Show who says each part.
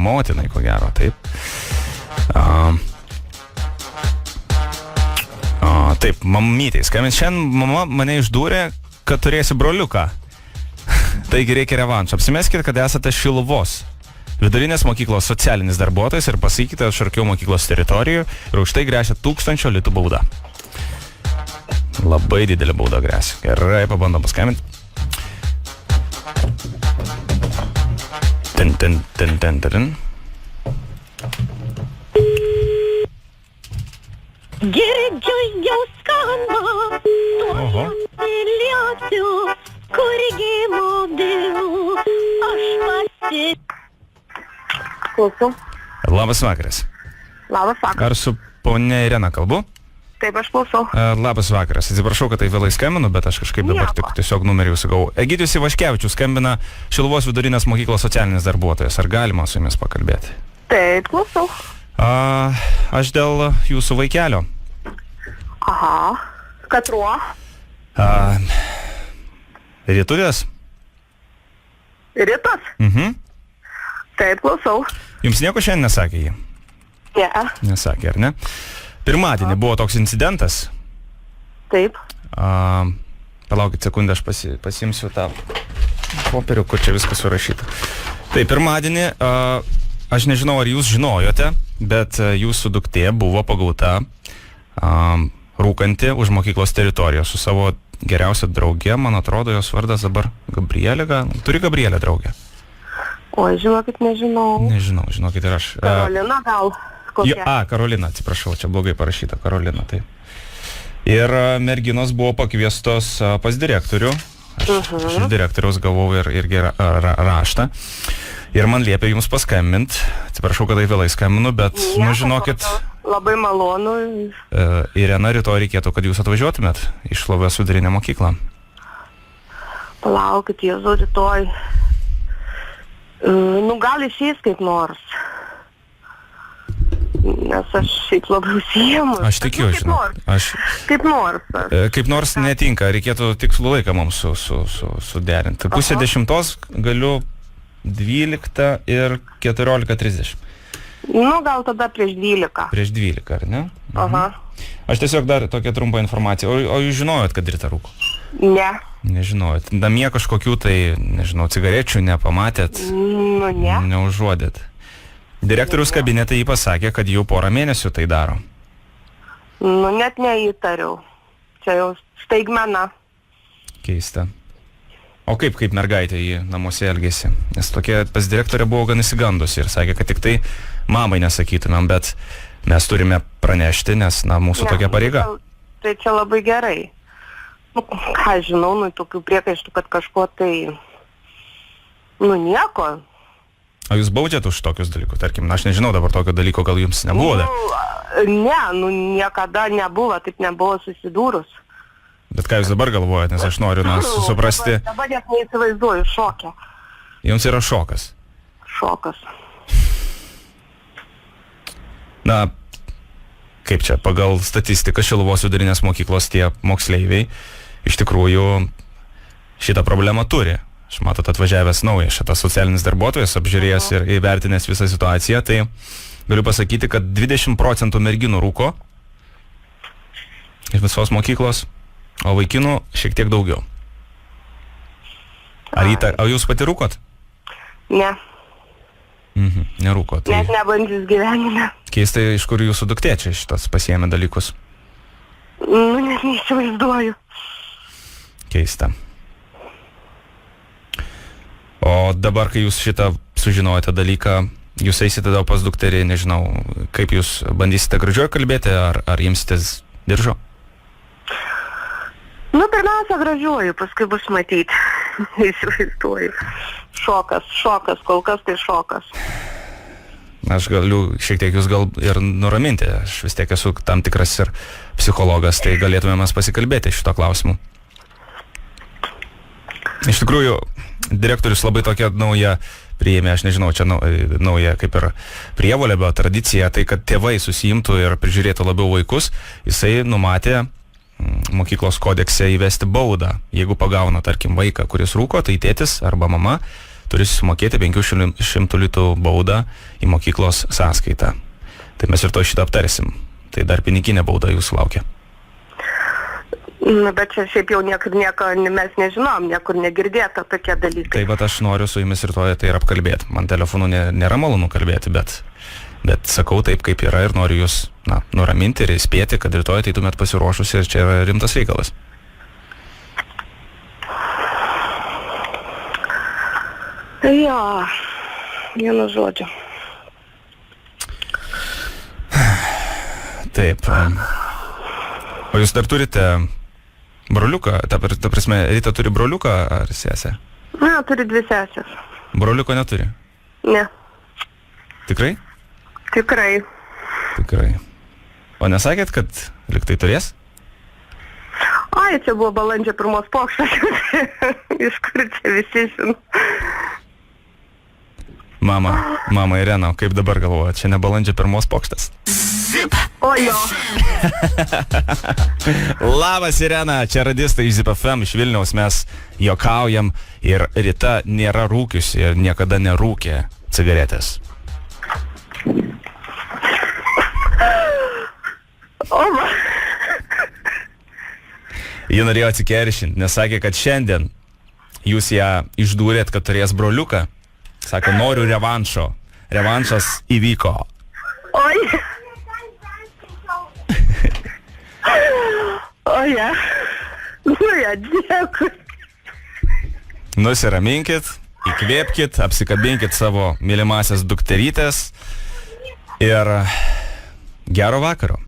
Speaker 1: motinai, ko gero, taip. Taip, mamytei skambint. Šiandien mama mane išdūrė, kad turėsi broliuką. Taigi reikia revanšo. Apsimeskite, kad esate Šiluvos vidurinės mokyklos socialinis darbuotojas ir pasakykite Šarkių mokyklos teritorijų ir už tai gresia 1000 litų bauda. Labai didelė bauda gresia. Gerai, pabandom paskambinti. Tin.
Speaker 2: Girdžiu jau skamba, tuo liosiu, kurgi mobilų, aš pasi...
Speaker 3: Klausau.
Speaker 1: Labas vakaras.
Speaker 3: Labas vakaras.
Speaker 1: Ar su ponia Irena kalbu?
Speaker 3: Taip, aš klausau.
Speaker 1: Labas vakaras. Atsiprašau, kad tai vėlai skambinu, bet aš kažkaip dabar tiesiog numerį užsigavau. Egidijus Ivaškevičius skambina Šiluvos vidurinės mokyklos socialinis darbuotojas. Ar galima su jumis pakalbėti?
Speaker 3: Taip, klausau.
Speaker 1: Aš dėl jūsų vaikelio.
Speaker 3: Aha. Katruo?
Speaker 1: Rytuvės?
Speaker 3: Rytas? Taip, klausau.
Speaker 1: Jums nieko šiandien nesakė jį?
Speaker 3: Ne.
Speaker 1: Nesakė, ar ne? Pirmadienį buvo toks incidentas.
Speaker 3: Taip.
Speaker 1: Palaukit sekundę, aš pasiimsiu tą popierių, kur čia viskas surašyta. Tai pirmadienį, aš nežinau, ar jūs žinojote, bet jūsų duktė buvo pagauta rūkanti už mokyklos teritorijos su savo geriausia draugė, man atrodo, jos vardas dabar Gabrielė, turi Gabrielę draugę?
Speaker 3: Oi, žinokit, nežinau.
Speaker 1: Nežinau, žinokit ir aš.
Speaker 3: Karolina gal kokia?
Speaker 1: Karolina, atsiprašau, čia blogai parašyta, Karolina, tai. Ir merginos buvo pakviestos pas direktorių. Aš iš direktoriaus gavau irgi raštą. Ir man liepė jums paskambint. Atsiprašau, kad tai vėlai skambinu, bet, žinokit...
Speaker 3: Labai malonu.
Speaker 1: Irena, rytoj reikėtų, kad jūs atvažiuotumėt iš Šiluvos vidurinę mokyklą.
Speaker 3: Palaukit, Jėzau, rytoj. Gal išeis kaip nors. Nes aš šiaip labai užsiėmus.
Speaker 1: Aš tikiu, žinau.
Speaker 3: Kaip nors.
Speaker 1: Kaip nors netinka, reikėtų tikslų laiką mums suderinti. Pusė 10 galiu 12 ir 14:30.
Speaker 3: Gal tada prieš 12.
Speaker 1: Prieš 12, ar ne?
Speaker 3: Aha.
Speaker 1: Aš tiesiog dar tokią trumpą informaciją. O jūs žinojot, kad Rita rūko?
Speaker 3: Ne.
Speaker 1: Nežinojot. Namie kažkokių tai, nežinau, cigarečių nepamatėt?
Speaker 3: Ne.
Speaker 1: Neužuodėt. Direktoriaus kabinetai jį pasakė, kad jau porą mėnesių tai daro.
Speaker 3: Net neįtariau. Čia jau staigmena.
Speaker 1: Keista. O kaip mergaitė jį namuose elgėsi? Nes tokia pas direktorė buvo gan įsigandusi ir sakė, kad tik tai mamai nesakytumėm, bet mes turime pranešti, nes, mūsų tokia pareiga.
Speaker 3: Tai čia labai gerai. Ką žinau, tokių priekaištų, kad kažko tai... nieko.
Speaker 1: O jūs baudžiat už tokius dalykus? Tarkim, aš nežinau dabar tokio dalyko, gal jums nebuvo dar?
Speaker 3: Ne, niekada nebuvo, taip nebuvo susidūrus.
Speaker 1: Bet ką jūs dabar galvojat, nes aš noriu suprasti...
Speaker 3: Dabar net neįsivaizduoju, šokę.
Speaker 1: Jums yra šokas?
Speaker 3: Šokas.
Speaker 1: Kaip čia, pagal statistiką Šiluvos vidurinės mokyklos tie moksleiviai iš tikrųjų šitą problemą turi. Aš matot, atvažiavęs naujas šitas socialinis darbuotojas, apžiūrėjęs ir įvertinęs visą situaciją, tai galiu pasakyti, kad 20% merginų rūko iš visos mokyklos, o vaikinų šiek tiek daugiau. Ar jūs pati rūkot?
Speaker 3: Ne.
Speaker 1: Nerūkot.
Speaker 3: Net nebandžius gyvenime.
Speaker 1: Keistai, iš kur jūsų duktė čia šitas pasiėmė dalykus?
Speaker 3: Net neįsivaizduoju.
Speaker 1: Keista. O dabar, kai jūs šitą sužinojate dalyką, jūs eisite tada pas dukterį, nežinau, kaip jūs bandysite gražioj kalbėti, ar imsitės diržo?
Speaker 3: Pirmiausia, gražiuoju, paskui bus matyti. Įsivaizduoju. Šokas, kol kas tai šokas.
Speaker 1: Aš galiu šiek tiek jūs gal ir nuraminti, aš vis tiek esu tam tikras ir psichologas, tai galėtume mes pasikalbėti šito klausimu. Iš tikrųjų, direktorius labai tokia nauja priėmė, aš nežinau, čia nauja kaip ir prievolė, bet tradicija, tai kad tėvai susijimtų ir prižiūrėtų labiau vaikus, jisai numatė mokyklos kodekse įvesti baudą. Jeigu pagauna, tarkim, vaiką, kuris rūko, tai tėtis arba mama turi sumokėti 500 litų baudą į mokyklos sąskaitą. Tai mes ir to šitą aptarsim. Tai dar piniginė bauda jūsų laukia.
Speaker 3: Bet čia šiaip jau nieko mes nežinom, niekur negirdėta tokie dalykai.
Speaker 1: Tai vat aš noriu su jumis rytoj tai ir apkalbėti. Man telefonu nėra malonu kalbėti, bet sakau taip, kaip yra ir noriu jūs nuraminti ir įspėti, kad rytoj ateitumėt pasiruošusi ir čia yra rimtas reikalas.
Speaker 3: Jo, vienu žodžiu.
Speaker 1: Taip. O jūs dar turite broliuką? Ta prasme, Rita turi broliuką ar sesę?
Speaker 3: Ne, turi 2 sesės.
Speaker 1: Broliuko neturi?
Speaker 3: Ne.
Speaker 1: Tikrai?
Speaker 3: Tikrai.
Speaker 1: Tikrai. O nesakėt, kad liktai turės?
Speaker 3: Ai, čia buvo balandžio 1 pokštas. Iš kur čia visi žino.
Speaker 1: Mama Irena, kaip dabar galvoja, čia ne balandžio 1 pokštas?
Speaker 3: O jo.
Speaker 1: Labas Irena, čia radistai iš Zip FM, iš Vilniaus, mes juokaujam ir Rita nėra rūkiusi ir niekada nerūkė cigaretės.
Speaker 3: O va.
Speaker 1: Ji norėjo atsikeršinti, nes sakė, kad šiandien jūs ją išdūrėt, kad turės broliuką. Sako, noriu revanšo. Revanšas įvyko.
Speaker 3: Oi. Oje. Dėkui.
Speaker 1: Nusiraminkit, įkvėpkit, apsikabinkit savo mylimasias dukterytės ir gero vakaro.